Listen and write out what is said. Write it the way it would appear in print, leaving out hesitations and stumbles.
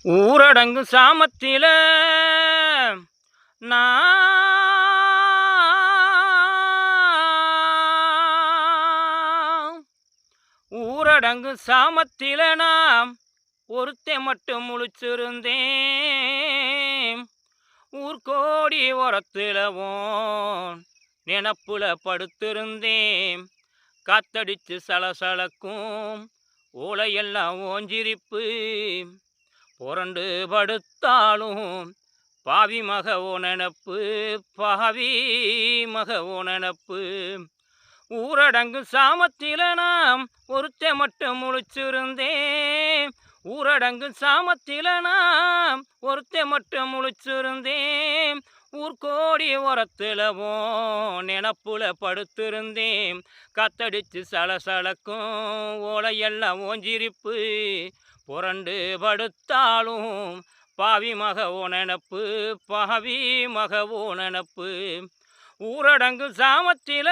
ஊரடங்கு சாமத்தில நான் ஊரடங்கு சாமத்தில நாம் ஒருத்தன் மட்டும் முழிச்சிருந்தேன். ஊர்கோடி ஓரத்திலவும் நினப்புல படுத்திருந்தேன். காத்தடிச்சு சலசலக்கும் ஓலையெல்லாம் ஓஞ்சிரிப்பு புரண்டு படுத்தாலும் பாவி மகவோ நெனப்பு, பாவி மகவோ நெனப்பு. ஊரடங்கு சாமத்தில நாம் ஒருத்தன் மட்டும் முழிச்சிருந்தேன். ஊரடங்கு சாமத்தில நாம் ஒருத்தன் மட்டும் முழிச்சிருந்தேன். ஊர்கோடி ஓரத்திலவும் நினப்புல படுத்திருந்தேன். காத்தடிச்சு சலசலக்கும் ஓலையெல்லாம் ஓஞ்சிரிப்பு புரண்டு படுத்தாலும் பாவி மகவோ நெனப்பு, பாவி மகவோ நெனப்பு. ஊரடங்கு சாமத்தில